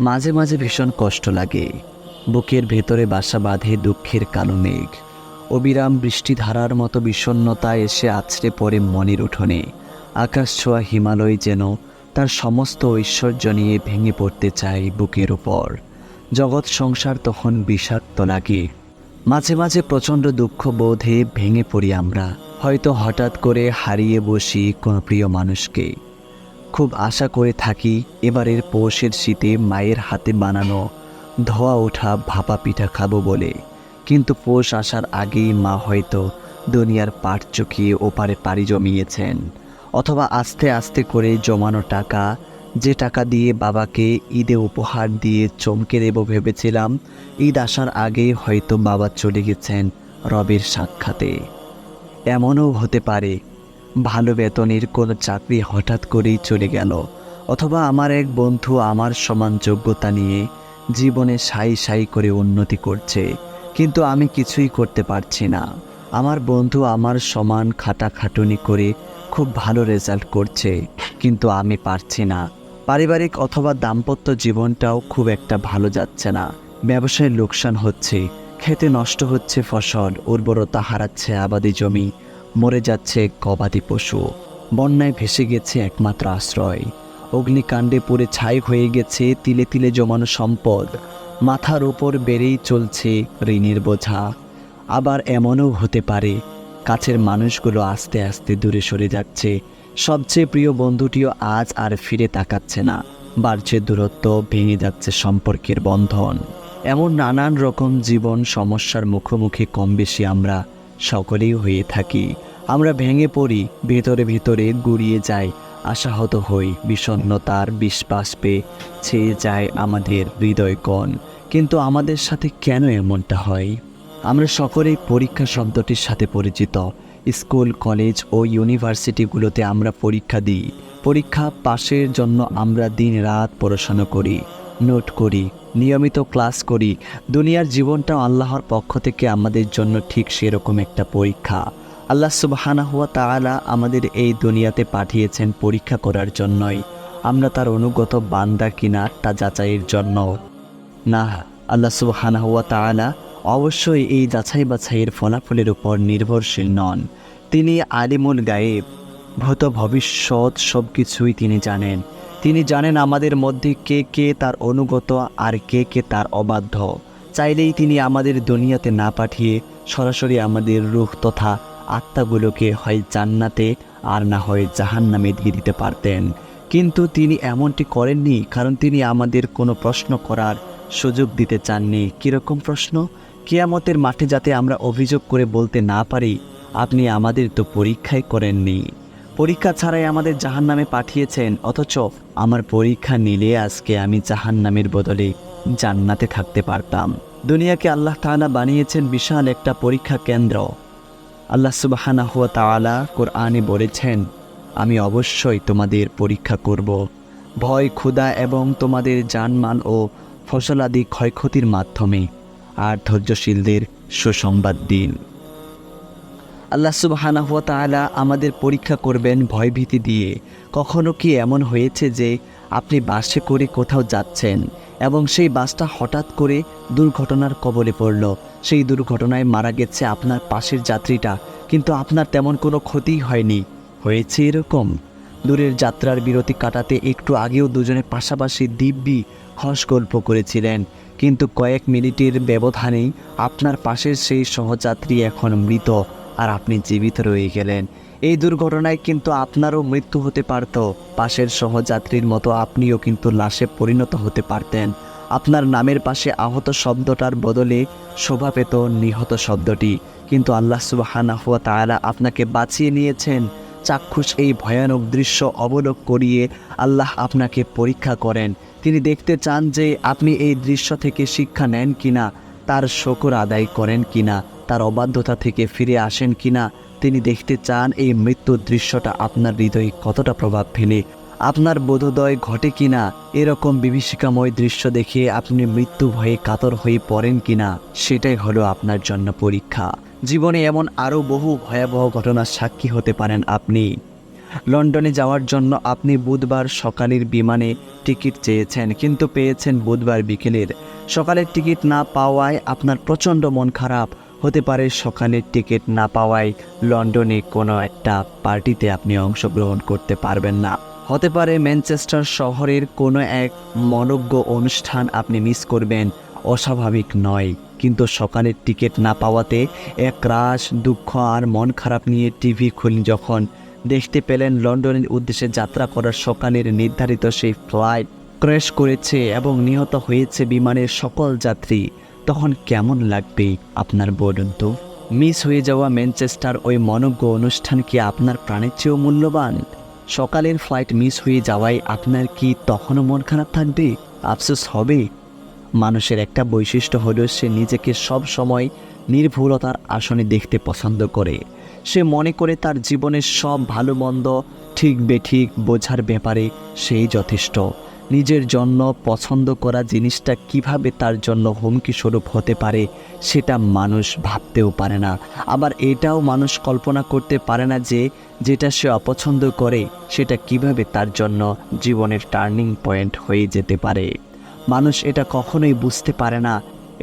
মাঝে মাঝে ভীষণ কষ্ট লাগে। বুকের ভেতরে বাসা বাঁধে দুঃখের কালো মেঘ। অবিরাম বৃষ্টিধারার মতো বিষণ্ণতা এসে আছড়ে পড়ে মনের উঠোনে। আকাশ ছোঁয়া হিমালয় যেন তার সমস্ত ঐশ্বর্য নিয়ে ভেঙে পড়তে চায় বুকের ওপর। জগৎ সংসার তখন বিষাক্ত লাগে। মাঝে মাঝে প্রচণ্ড দুঃখ বোধে ভেঙে পড়ি আমরা। হয়তো হঠাৎ করে হারিয়ে বসি কোনো প্রিয় মানুষকে। খুব আশা করে থাকি এবারের পৌষের শীতে মায়ের হাতে বানানো ধোয়া ওঠা ভাপা পিঠা খাবো বলে। কিন্তু পৌষ আসার আগেই মা হয়তো দুনিয়ার পাট চুকিয়ে ওপারে পাড়ি জমিয়েছেন। অথবা আস্তে আস্তে করে জমানো টাকা, যে টাকা দিয়ে বাবাকে ঈদে উপহার দিয়ে চমকে দেব ভেবেছিলাম, ঈদ আসার আগেই হয়তো বাবা চলে গেছেন রবের সাক্ষাতে। এমনও হতে পারে ভালো বেতনের কোনো চাকরি হঠাৎ করেই চলে গেল। অথবা আমার এক বন্ধু আমার সমান যোগ্যতা নিয়ে জীবনে সাই সাই করে উন্নতি করছে, কিন্তু আমি কিছুই করতে পারছি না। আমার বন্ধু আমার সমান খাটাখাটুনি করে খুব ভালো রেজাল্ট করছে, কিন্তু আমি পারছি না। পারিবারিক অথবা দাম্পত্য জীবনটাও খুব একটা ভালো যাচ্ছে না। ব্যবসায় লোকসান হচ্ছে, খেতে নষ্ট হচ্ছে ফসল, উর্বরতা হারাচ্ছে আবাদি জমি, মরে যাচ্ছে গবাদি পশু। বন্যায় ভেসে গেছে একমাত্র আশ্রয়। অগ্নিকাণ্ডে পুড়ে ছাই হয়ে গেছে তিলে তিলে জমানো সম্পদ। মাথার ওপর বেড়েই চলছে ঋণের বোঝা। আবার এমনও হতে পারে কাছের মানুষগুলো আস্তে আস্তে দূরে সরে যাচ্ছে। সবচেয়ে প্রিয় বন্ধুটিও আজ আর ফিরে তাকাচ্ছে না। বাড়ছে দূরত্ব, ভেঙে যাচ্ছে সম্পর্কের বন্ধন। এমন নানান রকম জীবন সমস্যার মুখোমুখি কম বেশি আমরা সকলেই হয়ে থাকি। আমরা ভেঙে পড়ি, ভেতরে ভেতরে গুড়িয়ে যাই, আশাহত হই, বিষণ্ণতার বিষবাষ্পে ছেয়ে যায় আমাদের হৃদয়কণ। কিন্তু আমাদের সাথে কেন এমনটা হয়? আমরা সকলেই পরীক্ষা শব্দটির সাথে পরিচিত। স্কুল, কলেজ ও ইউনিভার্সিটিগুলোতে আমরা পরীক্ষা দিই। পরীক্ষা পাশের জন্য আমরা দিন রাত পড়াশোনা করি, নোট করি, নিয়মিত ক্লাস করি। দুনিয়ার জীবনটাও আল্লাহর পক্ষ থেকে আমাদের জন্য ঠিক সেরকম একটা পরীক্ষা। আল্লাহ সুবহানাহু ওয়া তাআলা আমাদের এই দুনিয়াতে পাঠিয়েছেন পরীক্ষা করার জন্যই। আমরা তার অনুগত বান্দা কিনা তা যাচাইয়ের জন্য না। আল্লাহ সুবহানাহু ওয়া তাআলা অবশ্যই এই যাচাই বাছাইয়ের ফলাফলের উপর নির্ভরশীল নন। তিনি আলিমুল গায়েব, ভূত ভবিষ্যৎ সব কিছুই তিনি জানেন। তিনি জানেন আমাদের মধ্যে কে কে তার অনুগত আর কে কে তার অবাধ্য। চাইলেই তিনি আমাদের দুনিয়াতে না পাঠিয়ে সরাসরি আমাদের রূহ তথা আত্মাগুলোকে হয় জান্নাতে আর না হয় জাহান্নামে দিয়ে দিতে পারতেন। কিন্তু তিনি এমনটি করেননি, কারণ তিনি আমাদের কোনো প্রশ্ন করার সুযোগ দিতে চাননি। কীরকম প্রশ্ন? কিয়ামতের মাঠে যাতে আমরা অভিযোগ করে বলতে না পারি, আপনি আমাদের তো পরীক্ষাই করেননি, পরীক্ষা ছাড়াই আমাদের জাহান্নামে পাঠিয়েছেন। অথচ আমার পরীক্ষা নিলে আজকে আমি জাহান্নামের বদলে জান্নাতে থাকতে পারতাম। দুনিয়াকে আল্লাহ তাআলা বানিয়েছেন বিশাল একটা পরীক্ষা কেন্দ্র। আল্লাহ সুবহানাহু ওয়া তাআলা কোরআনে বলেছেন, আমি অবশ্যই তোমাদের পরীক্ষা করব, ভয়, ক্ষুধা এবং তোমাদের জানমাল ও ফসলাদি ক্ষয়ক্ষতির মাধ্যমে, আর ধৈর্যশীলদের সুসংবাদ দিন। আল্লাহ সুবহানাহু ওয়া তাআলা আমাদের পরীক্ষা করবেন ভয়ভীতি দিয়ে। কখনো কি এমন হয়েছে যে আপনি বাসে করে কোথাও যাচ্ছেন এবং সেই বাসটা হঠাৎ করে দুর্ঘটনার কবলে পড়ল? সেই দুর্ঘটনায় মারা গেছে আপনার পাশের যাত্রীটা, কিন্তু আপনার তেমন কোনো ক্ষতিই হয়নি। হয়েছে এরকম? দূরের যাত্রার বিরতি কাটাতে একটু আগেও দুজনে পাশাপাশি দিব্যি হস গল্প করেছিলেন, কিন্তু কয়েক মিনিটের ব্যবধানেই আপনার পাশের সেই সহযাত্রী এখন মৃত আর আপনি জীবিত রয়ে গেলেন। এই দুর্ঘটনায় কিন্তু আপনারও মৃত্যু হতে পারত। পাশের সহযাত্রীর মতো আপনিও কিন্তু লাশে পরিণত হতে পারতেন। আপনার নামের পাশে আহত শব্দটার বদলে শোভা পেত নিহত শব্দটি। কিন্তু আল্লাহ সুবহানাহু ওয়া তাআলা আপনাকে বাঁচিয়ে নিয়েছেন। চাক্ষুষ এই ভয়ানক দৃশ্য অবলোক করিয়ে আল্লাহ আপনাকে পরীক্ষা করেন। তিনি দেখতে চান যে আপনি এই দৃশ্য থেকে শিক্ষা নেন কিনা, তার শুকর আদায় করেন কিনা, তার অবাধ্যতা থেকে ফিরে আসেন কিনা। তিনি দেখতে চান এই মৃত্যুর দৃশ্যটা আপনার হৃদয়ে কতটা প্রভাব ফেলে, আপনার বোধোদয় ঘটে কিনা। এরকম বিভীষিকাময় দৃশ্য দেখে আপনি মৃত্যু ভয়ে কাতর হয়ে পড়েন কিনা, সেটাই হলো আপনার জন্য পরীক্ষা। জীবনে এমন আরও বহু ভয়াবহ ঘটনার সাক্ষী হতে পারেন আপনি। লন্ডনে যাওয়ার জন্য আপনি বুধবার সকালের বিমানে টিকিট চেয়েছেন, কিন্তু পেয়েছেন বুধবার বিকেলের। সকালের টিকিট না পাওয়ায় আপনার প্রচণ্ড মন খারাপ। হতে পারে সকালের টিকিট না পাওয়ায় লন্ডনে কোনো একটা পার্টিতে আপনি অংশগ্রহণ করতে পারবেন না। হতে পারে ম্যানচেস্টার শহরের কোনো এক মনোজ্ঞ অনুষ্ঠান আপনি মিস করবেন। অস্বাভাবিক নয়, কিন্তু সকালের টিকিট না পাওয়াতে একরাশ দুঃখ আর মন খারাপ নিয়ে টিভি খুলে যখন দেখতে পেলেন লন্ডনের উদ্দেশ্যে যাত্রা করার সকালের নির্ধারিত সেই ফ্লাইট ক্র্যাশ করেছে এবং নিহত হয়েছে বিমানের সকল যাত্রী, তখন কেমন লাগবে আপনার বলুন তো? মিস হয়ে যাওয়া ম্যানচেস্টার ওই মনোজ্ঞ অনুষ্ঠান কি আপনার প্রাণের চেয়েও মূল্যবান? সকালের ফ্লাইট মিস হয়ে যাওয়ায় আপনার কি তখনও মন খারাপ থাকবে, আফসোস হবে? মানুষের একটা বৈশিষ্ট্য হলো সে নিজেকে সব সময় নির্ভুলতার আসনে দেখতে পছন্দ করে। সে মনে করে তার জীবনের সব ভালো মন্দ ঠিক বেঠিক বোঝার ব্যাপারে সেই যথেষ্ট। নিজের জন্য পছন্দ করা জিনিসটা কিভাবে তার জন্য হুমকি স্বরূপ হতে পারে সেটা মানুষ ভাবতেও পারে না। আবার এটাও মানুষ কল্পনা করতে পারে না যে যেটা সে অপছন্দ করে সেটা কিভাবে তার জন্য জীবনের টার্নিং পয়েন্ট হয়ে যেতে পারে। মানুষ এটা কখনোই বুঝতে পারে না।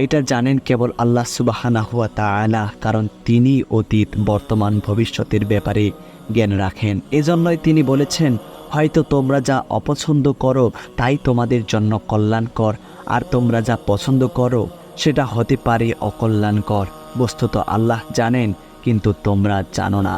এটা জানেন কেবল আল্লাহ সুবহানাহু ওয়া তাআলা, কারণ তিনি অতীত বর্তমান ভবিষ্যতের ব্যাপারে জ্ঞান রাখেন। এজন্যই তিনি বলেছেন, হয়তো তোমরা যা অপছন্দ করো তাই তোমাদের জন্য কল্যাণকর, আর তোমরা যা পছন্দ করো সেটা হতে পারে অকল্যাণকর। বস্তুত আল্লাহ জানেন, কিন্তু তোমরা জানো না।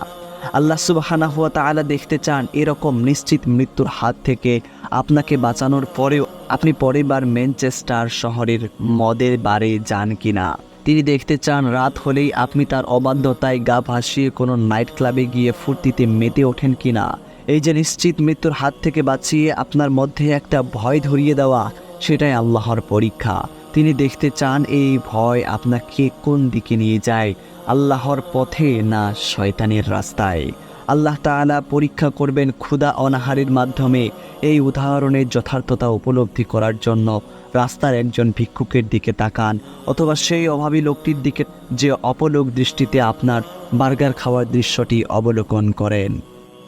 আল্লাহ সুবহানাহু ওয়া তাআলা দেখতে চান এরকম নিশ্চিত মৃত্যুর হাত থেকে আপনাকে বাঁচানোর পরেও আপনি পরেরবার ম্যানচেস্টার শহরের মদের বারে যান কিনা। তিনি দেখতে চান রাত হলেই আপনি তার অবাধ্যতায় গা ভাসিয়ে কোনো নাইট ক্লাবে গিয়ে ফুর্তিতে মেতে ওঠেন কিনা। এই যে নিশ্চিত মৃত্যুর হাত থেকে বাঁচিয়ে আপনার মধ্যে একটা ভয় ধরিয়ে দেওয়া, সেটাই আল্লাহর পরীক্ষা। তিনি দেখতে চান এই ভয় আপনাকে কোন দিকে নিয়ে যায়, আল্লাহর পথে না শয়তানের রাস্তায়। আল্লাহ তাআলা পরীক্ষা করবেন ক্ষুধা অনাহারের মাধ্যমে। এই উদাহরণের যথার্থতা উপলব্ধি করার জন্য রাস্তার একজন ভিক্ষুকের দিকে তাকান, অথবা সেই অভাবী লোকটির দিকে যে অপলক দৃষ্টিতে আপনার বার্গার খাওয়ার দৃশ্যটি অবলোকন করেন।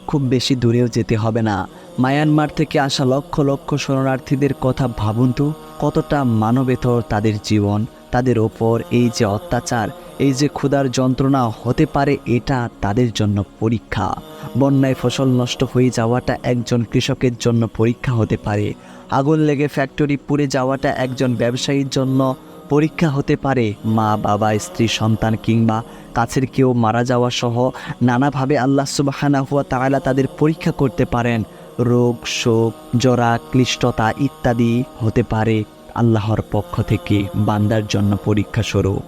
খুব বেশি দূরেও যেতে হবে না। মায়ানমার থেকে আসা লক্ষ লক্ষ শরণার্থীদের কথা ভাবুন তো, কতটা মানবেতর তাদের জীবন, তাদের ওপর এই যে অত্যাচার, এই যে ক্ষুধার যন্ত্রণা হতে পারে, এটা তাদের জন্য পরীক্ষা। বন্যায় ফসল নষ্ট হয়ে যাওয়াটা একজন কৃষকের জন্য পরীক্ষা হতে পারে। আগুন লেগে ফ্যাক্টরি পুড়ে যাওয়াটা একজন ব্যবসায়ীর জন্য পরীক্ষা হতে পারে। মা বাবা স্ত্রী সন্তান কিংবা কাছের কেউ মারা যাওয়া সহ নানাভাবে আল্লাহ সুবহানাহু ওয়া তাআলা তাদের পরীক্ষা করতে পারেন। রোগ, শোক, জরা, ক্লিষ্টতা ইত্যাদি হতে পারে আল্লাহর পক্ষ থেকে বান্দার জন্য পরীক্ষা স্বরূপ।